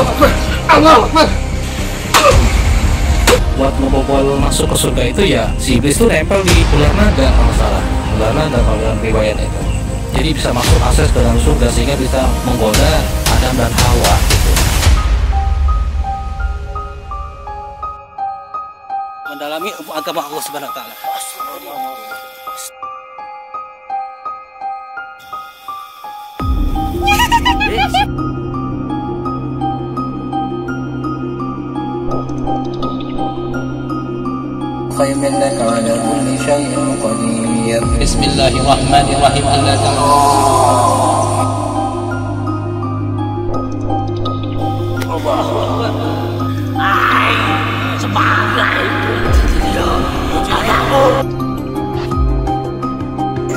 Akbar. Allah Akbar. Buat ngebobol masuk ke surga itu ya si iblis itu nempel di ular naga kalau salah. Ular naga kalau dalam riwayat itu. Jadi bisa masuk akses ke dalam surga sehingga bisa menggoda Adam dan Hawa gitu. Mendalami agama Allah Subhanahu wa taala. إنك على كل شيء قدير. بسم الله الرحمن الرحيم. الله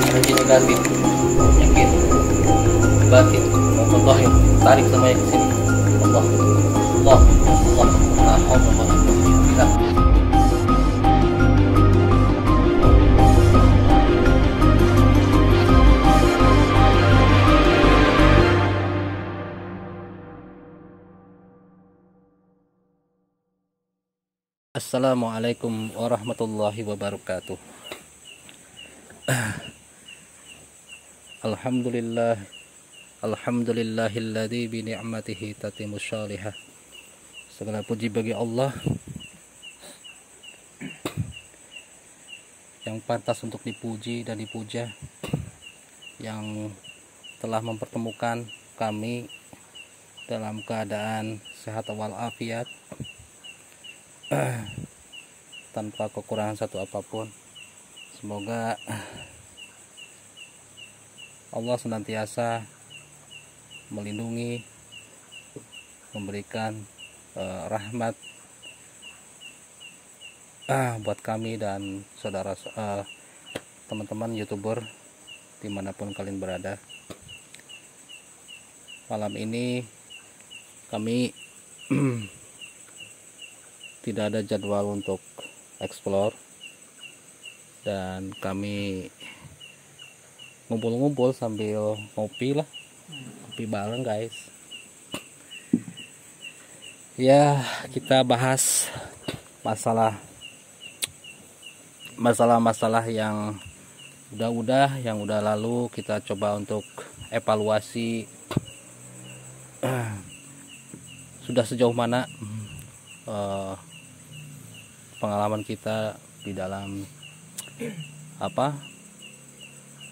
Energi negatif, yakin, batin, maupun zahir, tarik semuanya ke sini. Allah, Allah, Allah, la haula wa la quwwata illa billah. Assalamualaikum warahmatullahi wabarakatuh. Alhamdulillah, alhamdulillahilladzi bi ni'matihi tatimmus shalihah. Segala puji bagi Allah yang pantas untuk dipuji dan dipuja, yang telah mempertemukan kami dalam keadaan sehat walafiat, tanpa kekurangan satu apapun. Semoga Allah senantiasa melindungi, memberikan rahmat buat kami dan saudara teman-teman YouTuber dimanapun kalian berada. Malam ini kami tidak ada jadwal untuk explore dan kami ngumpul-ngumpul sambil ngopi bareng guys. Ya, kita bahas masalah yang udah lalu. Kita coba untuk evaluasi sudah sejauh mana pengalaman kita di dalam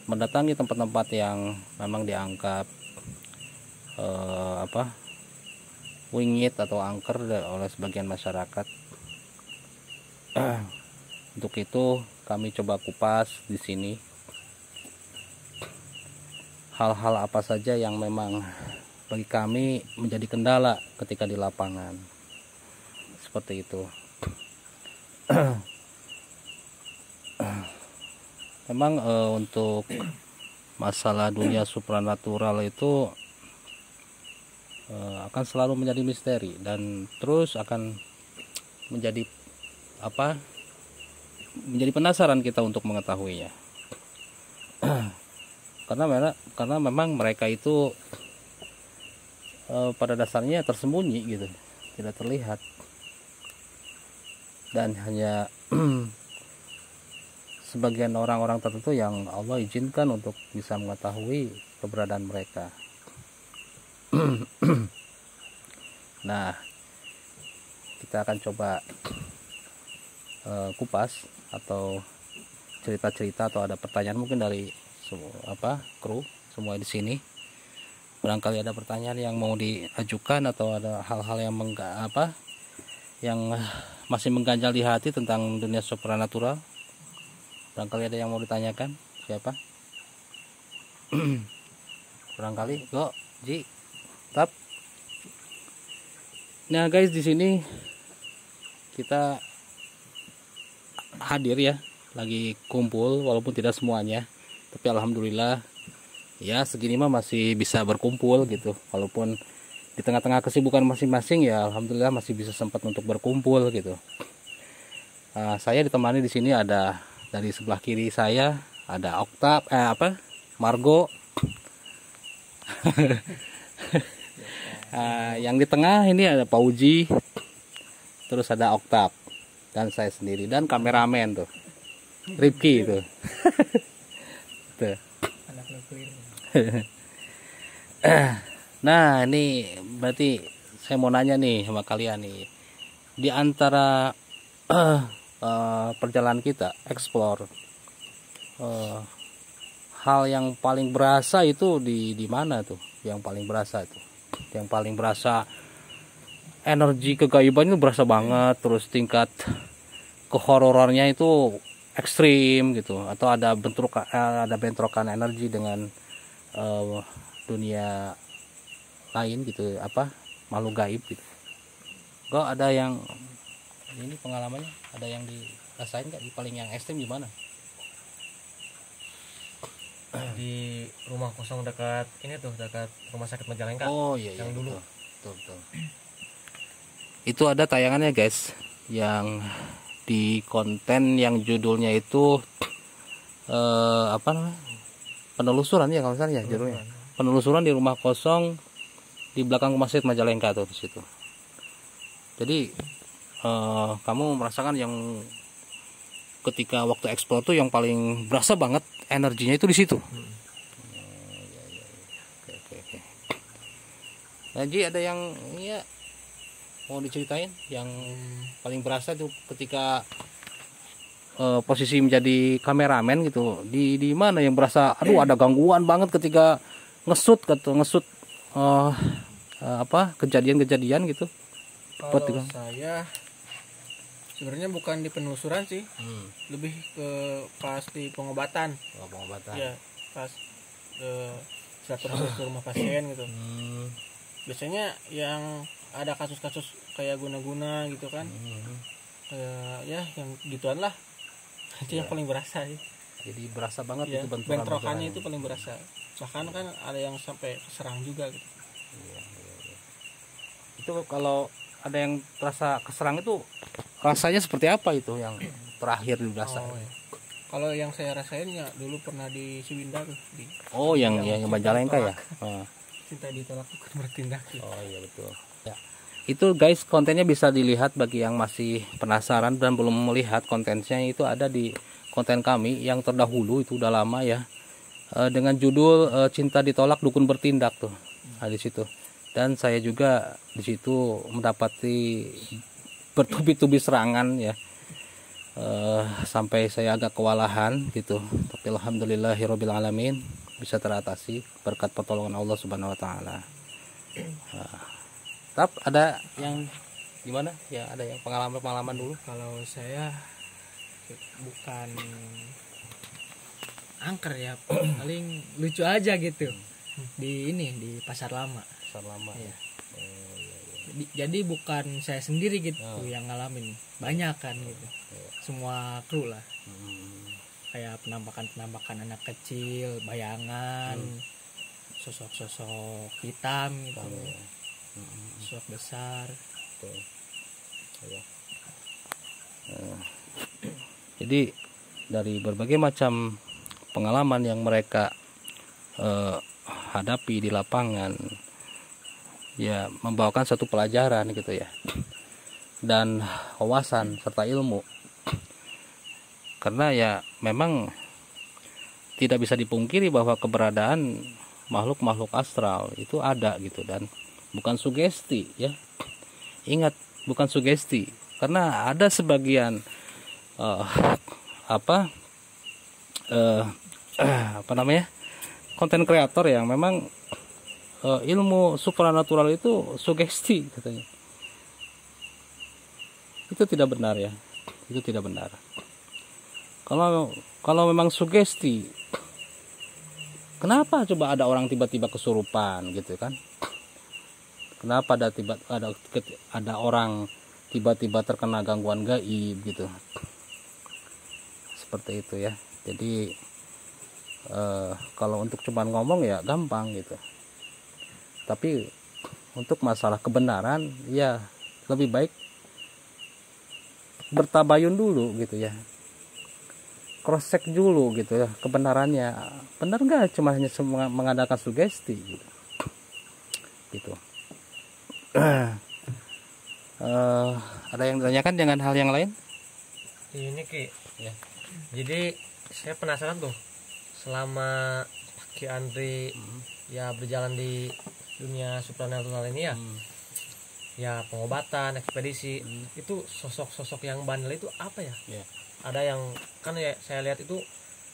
mendatangi tempat-tempat yang memang dianggap wingit atau angker oleh sebagian masyarakat. Untuk itu kami coba kupas di sini hal-hal apa saja yang memang bagi kami menjadi kendala ketika di lapangan. Seperti itu. Memang untuk masalah dunia supranatural itu akan selalu menjadi misteri dan terus akan menjadi penasaran kita untuk mengetahuinya. karena memang mereka itu pada dasarnya tersembunyi gitu, tidak terlihat, dan hanya sebagian orang-orang tertentu yang Allah izinkan untuk bisa mengetahui keberadaan mereka. Nah, kita akan coba kupas atau cerita-cerita, atau ada pertanyaan mungkin dari kru semua di sini. Barangkali ada pertanyaan yang mau diajukan atau ada hal-hal yang yang masih mengganjal di hati tentang dunia supranatural. Barangkali ada yang mau ditanyakan. Siapa? Barangkali go Ji tap. Nah guys, di sini kita hadir ya, lagi kumpul walaupun tidak semuanya, tapi alhamdulillah ya segini mah masih bisa berkumpul gitu, walaupun di tengah-tengah kesibukan masing-masing ya alhamdulillah masih bisa sempat untuk berkumpul gitu. Saya ditemani di sini ada dari sebelah kiri saya ada Margo. Yang di tengah ini ada Pauji, terus ada Oktav, dan saya sendiri, dan kameramen tuh Ripki itu. Tuh. Nah ini berarti saya mau nanya nih sama kalian nih, di antara perjalanan kita explore, hal yang paling berasa itu di mana tuh? Yang paling berasa itu, yang paling berasa energi kegaiban itu berasa banget, terus tingkat kehororannya itu ekstrim gitu, atau ada bentrokan energi dengan dunia lain gitu, apa makhluk gaib gitu. Kok ada yang ini pengalamannya, ada yang dirasain nggak, di paling yang ekstrim gimana? Di rumah kosong dekat ini tuh, dekat rumah sakit Majalengka. Oh iya, yang dulu. Betul. Itu ada tayangannya guys, yang di konten yang judulnya itu apa namanya, penelusuran ya kalau misalnya judulnya, penelusuran di rumah kosong di belakang rumah sakit Majalengka tuh di situ. Jadi kamu merasakan yang ketika waktu eksplor tuh yang paling berasa banget energinya itu di situ. Oke. Jadi ada yang ya mau diceritain yang paling berasa tuh ketika posisi menjadi kameramen gitu, di mana yang berasa aduh ada gangguan banget ketika ngesut apa kejadian-kejadian gitu. Kalau saya sebenarnya bukan di penelusuran sih, lebih ke pas di pengobatan. Ya, pas ke rumah pasien gitu. Biasanya yang ada kasus-kasus kayak guna-guna gitu kan, ya yang gituan lah. Itu yang paling berasa sih. Jadi berasa banget ya, itu bentrokannya itu paling berasa. Bahkan kan ada yang sampai keserang juga gitu. Itu kalau ada yang terasa keserang itu rasanya seperti apa itu yang terakhir dirasa? Ya. Kalau yang saya rasain ya dulu pernah di Siwinda tuh. Yang Majalengka ya. Cinta ditolak bukan bertindak. Oh iya betul. Ya. Itu guys kontennya bisa dilihat bagi yang masih penasaran dan belum melihat kontennya, itu ada di konten kami yang terdahulu, itu udah lama ya. Dengan judul Cinta Ditolak Dukun Bertindak tuh. Nah, di situ. Dan saya juga di situ mendapati bertubi-tubi serangan ya, sampai saya agak kewalahan gitu, tapi alhamdulillahirabbil alamin bisa teratasi berkat pertolongan Allah Subhanahu wa taala. Tapi ada yang gimana ya, ada yang pengalaman dulu? Kalau saya bukan angker ya, paling lucu aja gitu. Di pasar lama ya. Jadi bukan saya sendiri gitu yang ngalamin, banyak kan gitu, semua kru lah. Kayak penampakan anak kecil, bayangan, sosok hitam gitu, sosok besar. Jadi dari berbagai macam pengalaman yang mereka hadapi di lapangan ya, membawakan satu pelajaran gitu ya, dan wawasan serta ilmu. Karena ya memang tidak bisa dipungkiri bahwa keberadaan makhluk-makhluk astral itu ada gitu, dan bukan sugesti ya. Ingat, bukan sugesti, karena ada sebagian konten kreator yang memang ilmu supranatural itu sugesti katanya. Itu tidak benar ya, itu tidak benar. Kalau memang sugesti, kenapa coba ada orang tiba-tiba kesurupan gitu kan? Kenapa ada orang tiba-tiba terkena gangguan gaib gitu? Seperti itu ya. Jadi kalau untuk cuman ngomong ya gampang gitu. Tapi untuk masalah kebenaran ya lebih baik bertabayun dulu gitu ya, cross check dulu gitu ya kebenarannya, benar nggak cuma hanya mengadakan sugesti gitu. Ada yang ditanyakan dengan hal yang lain? Ini Ki, Ya. jadi saya penasaran tuh, selama Ki Andri ya berjalan di dunia supranatural ini ya, ya pengobatan, ekspedisi, itu sosok-sosok yang bandel itu apa ya? Ya. Ada yang kan ya saya lihat itu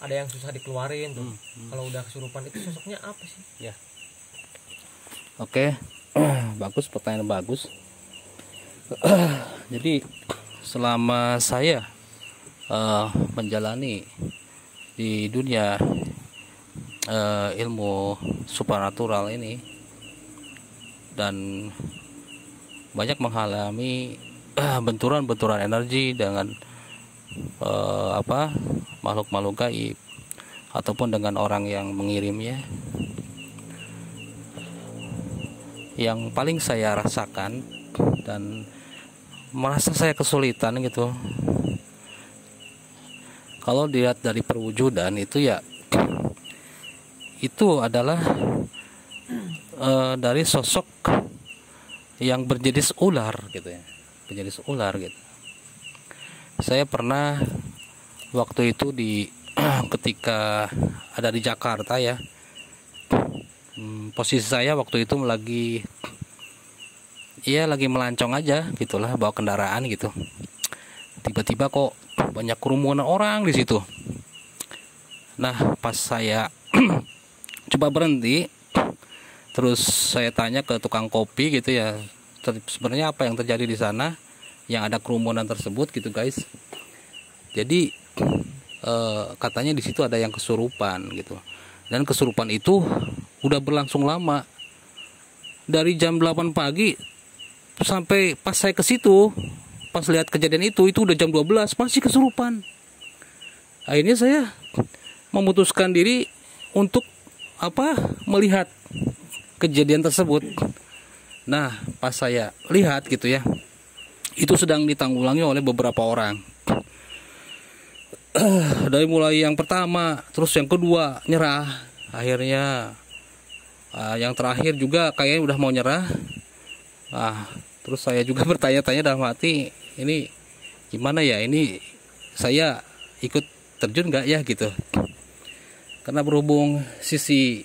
ada yang susah dikeluarin tuh. Kalau udah kesurupan itu sosoknya apa sih? Ya. Oke, bagus, pertanyaan bagus. Jadi selama saya menjalani di dunia ilmu supernatural ini dan banyak mengalami benturan-benturan energi dengan makhluk-makhluk gaib ataupun dengan orang yang mengirimnya. Yang paling saya rasakan dan merasa saya kesulitan gitu, kalau dilihat dari perwujudan itu ya, itu adalah dari sosok yang berjenis ular gitu ya, berjenis ular gitu. Saya pernah waktu itu ketika ada di Jakarta ya, posisi saya waktu itu lagi melancong aja gitulah, bawa kendaraan gitu. Tiba-tiba kok banyak kerumunan orang di situ. Nah, pas saya coba berhenti, terus saya tanya ke tukang kopi gitu ya, sebenarnya apa yang terjadi di sana yang ada kerumunan tersebut gitu guys. Jadi katanya di situ ada yang kesurupan gitu. Dan kesurupan itu udah berlangsung lama. Dari jam 8 pagi sampai pas saya ke situ, pas lihat kejadian itu udah jam 12 masih kesurupan. Akhirnya saya memutuskan diri untuk melihat kejadian tersebut. Nah, pas saya lihat gitu ya, itu sedang ditanggulangi oleh beberapa orang. Dari mulai yang pertama, terus yang kedua nyerah, akhirnya yang terakhir juga kayaknya udah mau nyerah. Terus saya juga bertanya-tanya dalam hati, ini gimana ya, ini saya ikut terjun nggak ya gitu. Karena berhubung sisi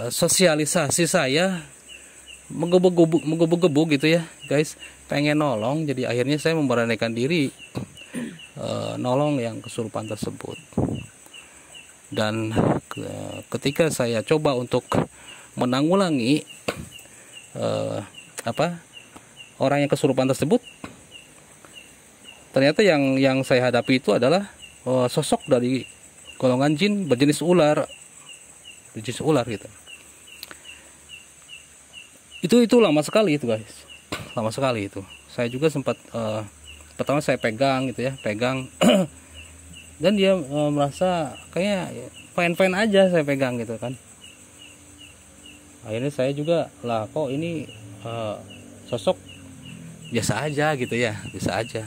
sosialisasi saya menggebu-gebu gitu ya guys, pengen nolong, jadi akhirnya saya memberanikan diri nolong yang kesurupan tersebut. Dan ketika saya coba untuk menanggulangi orang yang kesurupan tersebut, ternyata yang saya hadapi itu adalah sosok dari golongan jin berjenis ular gitu. Itu lama sekali itu guys, lama sekali itu. Saya juga sempat pertama saya pegang gitu ya, dan dia merasa kayak fine aja saya pegang gitu kan. Akhirnya saya juga kok ini sosok biasa aja gitu ya, biasa aja.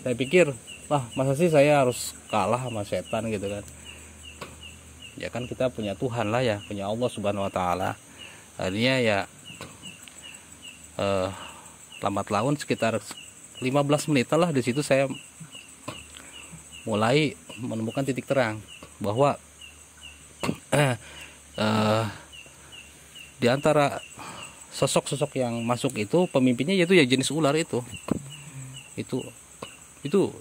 Saya pikir, masa sih saya harus kalah sama setan gitu kan. Ya kan kita punya Tuhan lah ya, punya Allah Subhanahu wa taala. Akhirnya ya lambat laun sekitar 15 menit lah di situ saya mulai menemukan titik terang bahwa di antara sosok-sosok yang masuk itu pemimpinnya yaitu ya jenis ular itu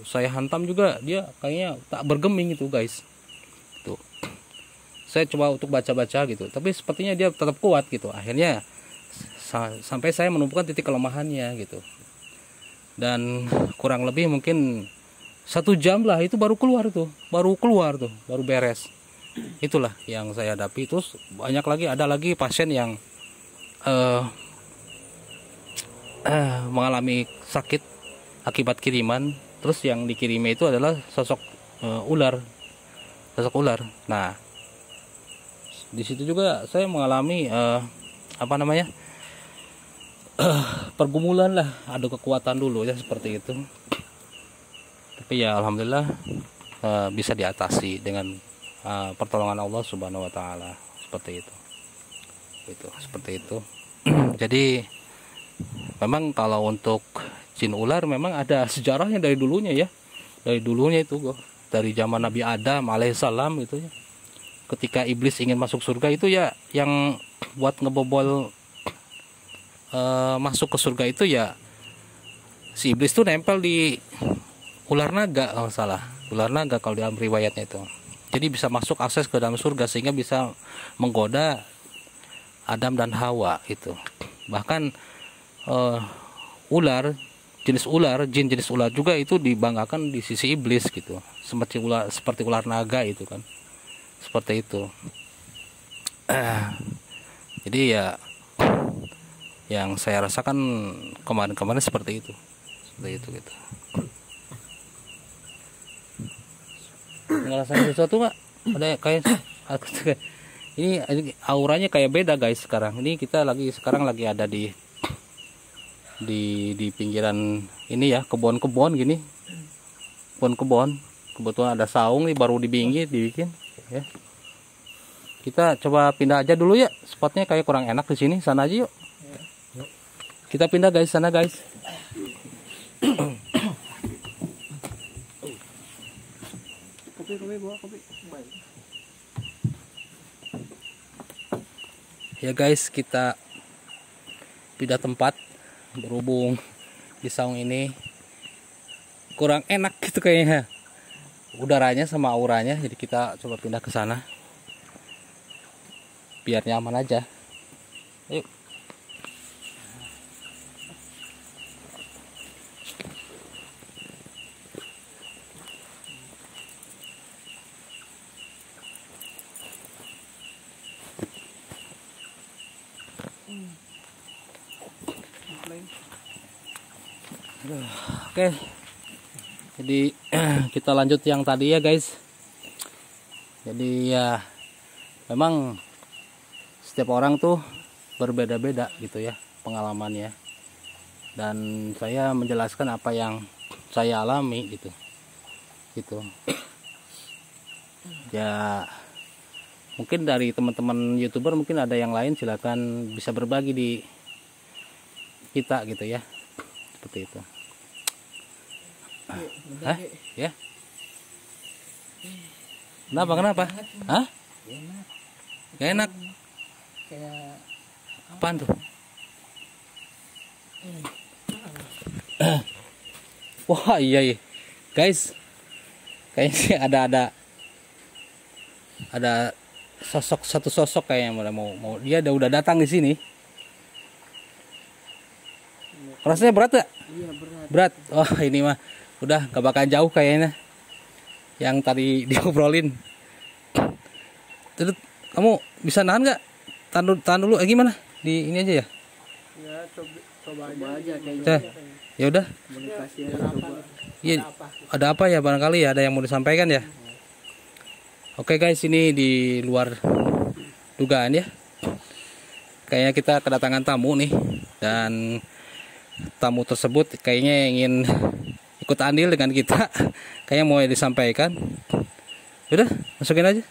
saya hantam juga, dia kayaknya tak bergeming itu guys. Tuh, saya coba untuk baca-baca gitu, tapi sepertinya dia tetap kuat gitu. Akhirnya sampai saya menemukan titik kelemahannya gitu, dan kurang lebih mungkin 1 jam lah itu baru keluar tuh, baru beres. Itulah yang saya hadapi. Terus ada lagi pasien yang mengalami sakit akibat kiriman. Terus yang dikirimnya itu adalah sosok ular. Nah, di situ juga saya mengalami pergumulan lah, adu kekuatan dulu ya seperti itu. Tapi ya alhamdulillah bisa diatasi dengan pertolongan Allah Subhanahu wa taala, seperti itu. itu seperti itu. Jadi memang kalau untuk jin ular memang ada sejarahnya dari dulunya ya, dari dulunya itu dari zaman Nabi Adam alaihissalam itu ya, ketika iblis ingin masuk surga itu ya, yang buat ngebobol masuk ke surga itu ya si iblis tuh nempel di ular naga kalau salah, ular naga kalau dalam riwayatnya itu. Jadi bisa masuk akses ke dalam surga sehingga bisa menggoda Adam dan Hawa itu. Bahkan ular, jin jenis ular juga itu dibanggakan di sisi iblis gitu. Seperti ular naga itu kan. Seperti itu. Jadi ya yang saya rasakan kemarin-kemarin seperti itu. Seperti itu gitu. Ngerasain sesuatu nggak? Ada kayak ini auranya kayak beda guys sekarang. Ini kita sekarang lagi ada di pinggiran ini ya, kebun-kebun gini. Kebun-kebun. Kebetulan ada saung nih baru dibikin ya. Kita coba pindah aja dulu ya. Spotnya kayak kurang enak di sini. Sana aja yuk. Kita pindah guys, sana guys. Ya guys, kita pindah tempat berhubung di saung ini kurang enak gitu kayaknya udaranya sama auranya, jadi kita coba pindah ke sana biar nyaman aja. Yuk. Oke, jadi kita lanjut yang tadi ya guys. Jadi ya memang setiap orang tuh berbeda-beda gitu ya pengalamannya, dan saya menjelaskan apa yang saya alami gitu ya. Mungkin dari teman-teman YouTuber mungkin ada yang lain, silakan bisa berbagi di kita gitu ya, seperti itu. Hah? Ya? Kenapa? Hah? Gak enak? Kayak Apaan tuh? Wah iya guys, kayaknya ada satu sosok kayaknya mau dia udah datang di sini. Rasanya berat gak? iya Berat. berat. Oh ini mah udah gak bakal jauh kayaknya yang tadi diobrolin. Terus kamu bisa nahan gak? Tahan dulu gimana? Di ini aja ya? Ya coba aja kayaknya. Ya udah. Komunikasi coba. Iya, ada apa ya, barangkali ya ada yang mau disampaikan ya. Oke guys, ini di luar dugaan ya. Kayaknya kita kedatangan tamu nih, dan tamu tersebut kayaknya ingin ikut andil dengan kita. Kayaknya mau disampaikan. Udah, masukin aja.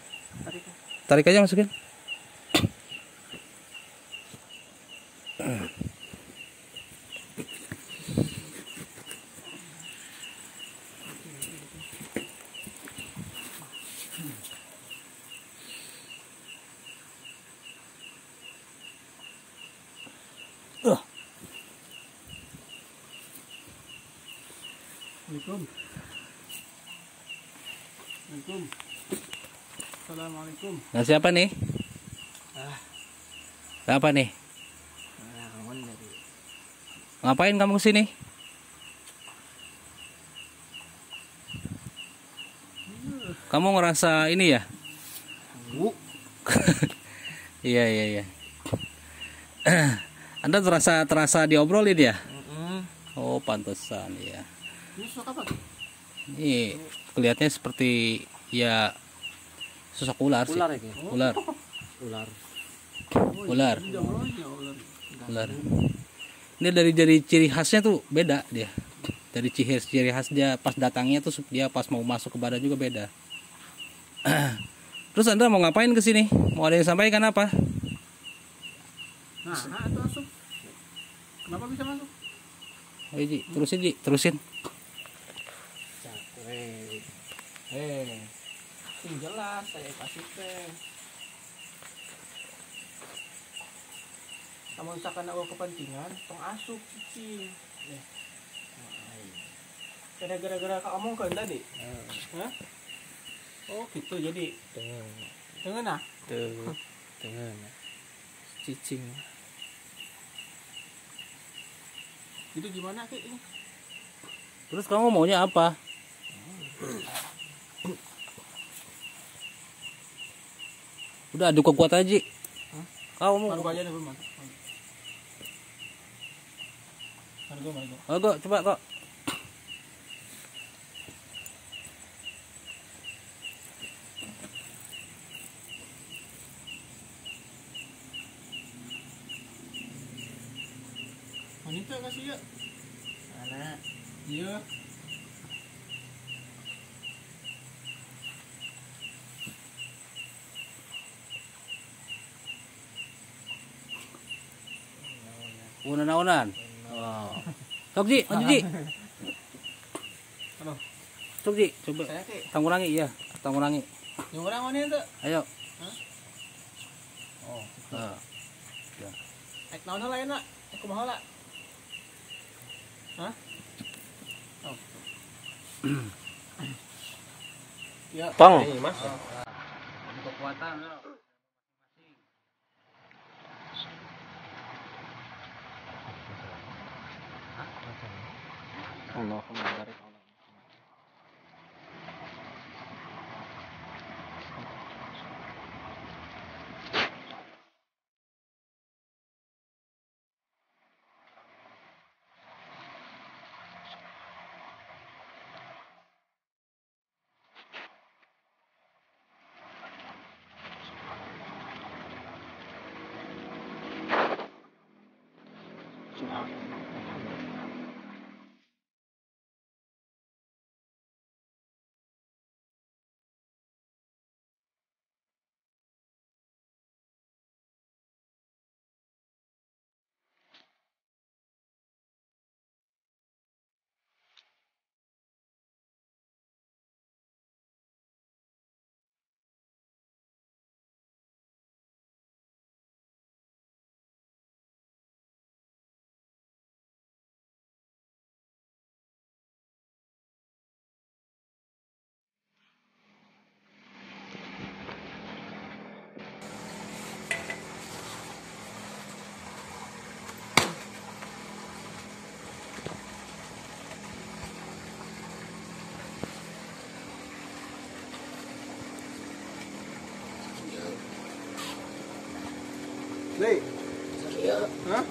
Tarik aja, masukin. Assalamualaikum. Nah, siapa nih? Siapa nih? Ngapain kamu kesini? Kamu ngerasa ini ya? Iya. Anda terasa diobrolin ya? Oh, pantesan ya. Ini sosok apa? Ini kelihatannya seperti ya sosok ular sih. Ular ya, Ki? Ular. Ini dari ciri khasnya tuh beda dia. Dari ciri khas dia pas datangnya tuh dia pas mau masuk ke badan juga beda. Terus Anda mau ngapain ke sini? Mau ada yang sampaikan apa? Nah, itu masuk. Kenapa bisa masuk? Ayo Ji, terusin Ji, terusin. Cakwe. Ini jelas saya kasih teh. Kamu misalkan aku kepentingan, tong asup cicing. Gara-gara kamu kan tadi? Hah? Oh gitu jadi. Dengan ah? Dengan cicing. Itu gimana Ki ini? Terus kamu maunya apa? Udah adu kuat aja. Kamu mau? Baru aja deh belum. Ayo coba kok. Wanita kasih ya. Mana? Iya. Unan-unan. Oh. Sok Ji, maju Ji. Aduh. Sok Ji, coba. Saya Ki. Tangurangi ya, tangurangi. Yang orang mana itu? Ayo. Oh. Nah. Ek naon heula enak? Ek kumaha heula? Hah? Oh. Ya. Pang. Mas. Kekuatan. Allahumma barik. Lei. Hah?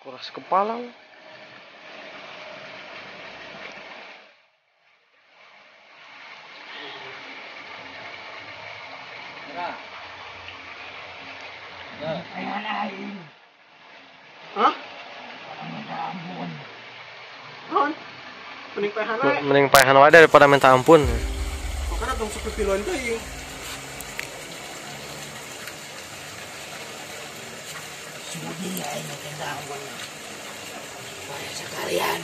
Keras kepala. Hah? Non, mending pehan wae. Mending paehan wae daripada minta ampun. Makanya dong sepipiluan teuing. Sudi aing teh ampun. Bae sekalian.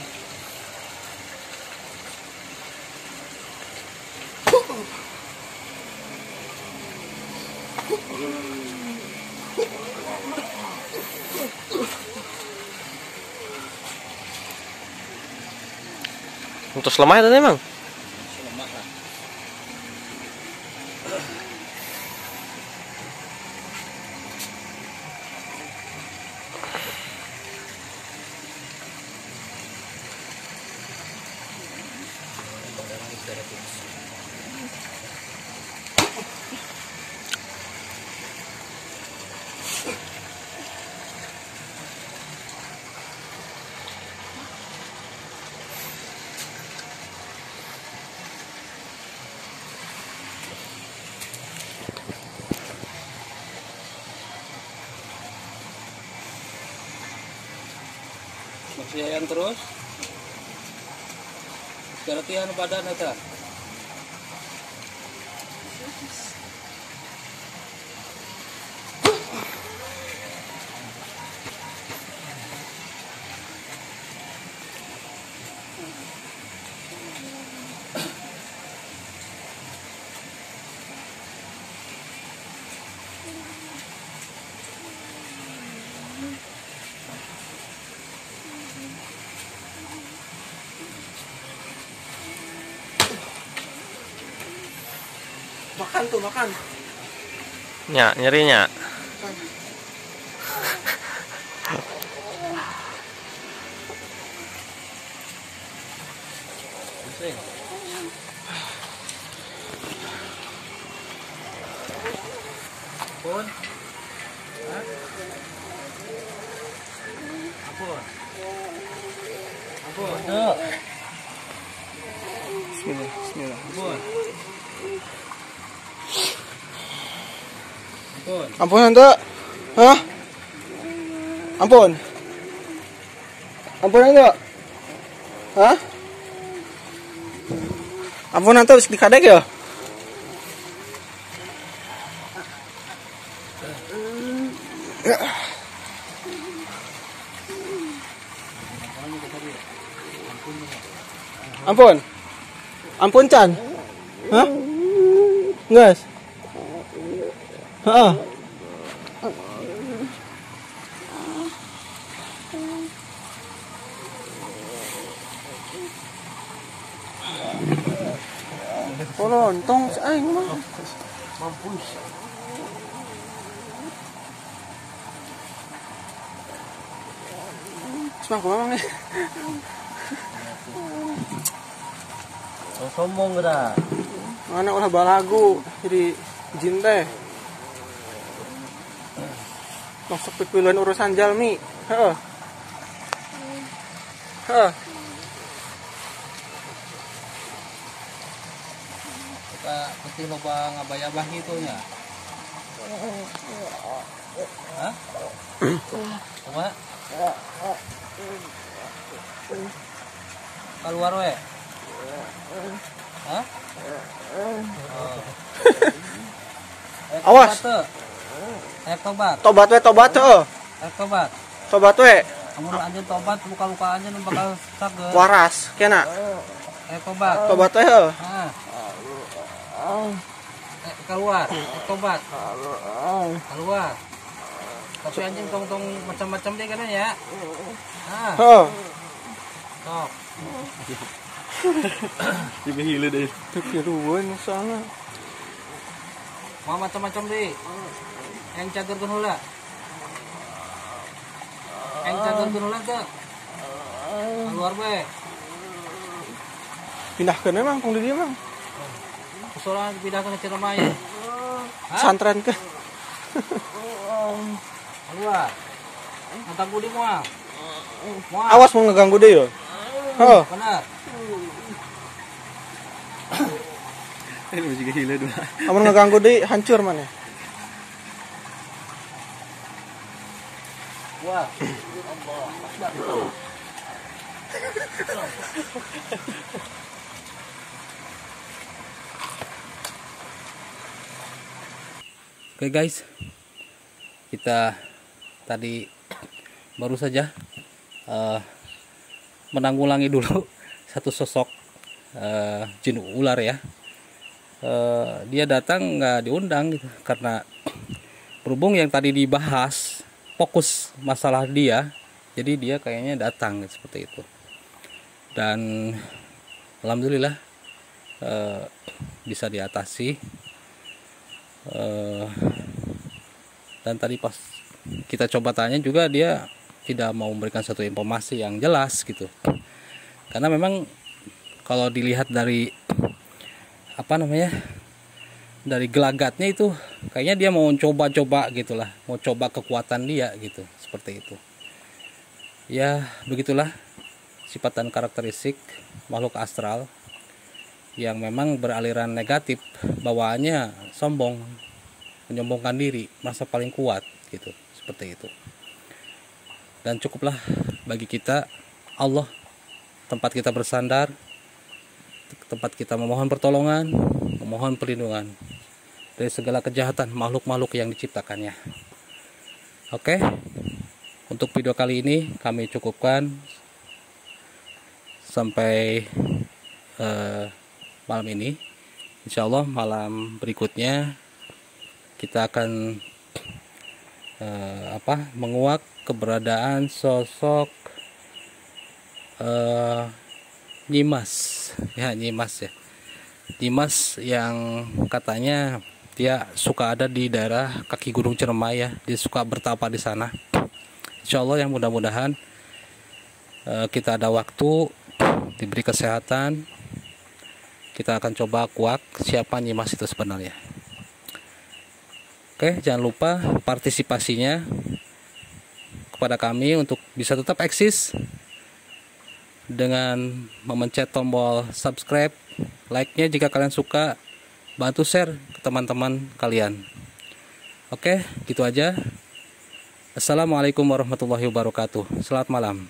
Untuk lemah itu emang. Masih ayam terus. Latihan badan eta. Makan tuh, makan. Nya, nyerinya. Ampun. Ampun. Ampun. Bismillah, bismillah. Ampun. Ampun. Ampun ente. Hah? Ampun. Ampun ente. Hah? Ampun ente wis dikadek ya? Ampun. Ampun Chan. Hah? Nges. Heeh. Oh lontong si aing mah. Mampus. Semangku mamang nih. Sombong geura. Mana ulah balagu jadi jin teh. Masuk pipiluan urusan jalmi. Heeh. Heeh. Kita pasti loba ngabay-abah gitu nya. Hah? Coba. Keluar we. Hah? Oh. Awas. Tobat. Tobat we tobat heuh. Tobat. Tobat we. Amun anjeun tobat luka-luka anjeun bakal sageur. Waras kena. Tobat. Tobat we heuh. Heeh. Keluar. Tobat. Keluar. Tapi anjing tong-tong macam-macam deh kan ya. Ah. Heeh. Sok. Jadi hilu deh. Kepiruan sana. Mau macam-macam deh. Yang cagerkeun heula. Yang cagerkeun heula teh. Keluar we. Pindahkeun emang tong di dieu mah. Usulan dipindahkeun ke Ciremay. Santren ke. Keluar. Mantap budi moal. Awas mau ngeganggu dia yo. Oh. Benar. Ini juga hile dua. Amun ngeganggu dia hancur mana? Wah. Oke guys, kita tadi baru saja menanggulangi dulu satu sosok jin ular ya. Dia datang nggak diundang gitu, karena berhubung yang tadi dibahas fokus masalah dia, jadi dia kayaknya datang gitu, seperti itu. Dan alhamdulillah bisa diatasi. Dan tadi pas kita coba tanya juga, dia tidak mau memberikan satu informasi yang jelas gitu, karena memang kalau dilihat dari dari gelagatnya itu kayaknya dia mau coba-coba gitulah, mau coba kekuatan dia gitu, seperti itu ya. Begitulah sifat dan karakteristik makhluk astral yang memang beraliran negatif, bawaannya sombong, menyombongkan diri, merasa paling kuat gitu, seperti itu. Dan cukuplah bagi kita Allah tempat kita bersandar, tempat kita memohon pertolongan, memohon perlindungan dari segala kejahatan makhluk-makhluk yang diciptakannya. Oke, untuk video kali ini kami cukupkan sampai malam ini. Insya Allah malam berikutnya kita akan menguak keberadaan sosok Nyimas ya, Nyimas yang katanya dia suka ada di daerah kaki Gunung Ciremai ya, dia suka bertapa di sana. Insya Allah yang mudah-mudahan kita ada waktu, diberi kesehatan, kita akan coba kuak siapa Nyimas itu sebenarnya. Oke, jangan lupa partisipasinya kepada kami untuk bisa tetap eksis dengan memencet tombol subscribe, like-nya jika kalian suka, bantu share ke teman-teman kalian. Oke, gitu aja. Assalamualaikum warahmatullahi wabarakatuh. Selamat malam.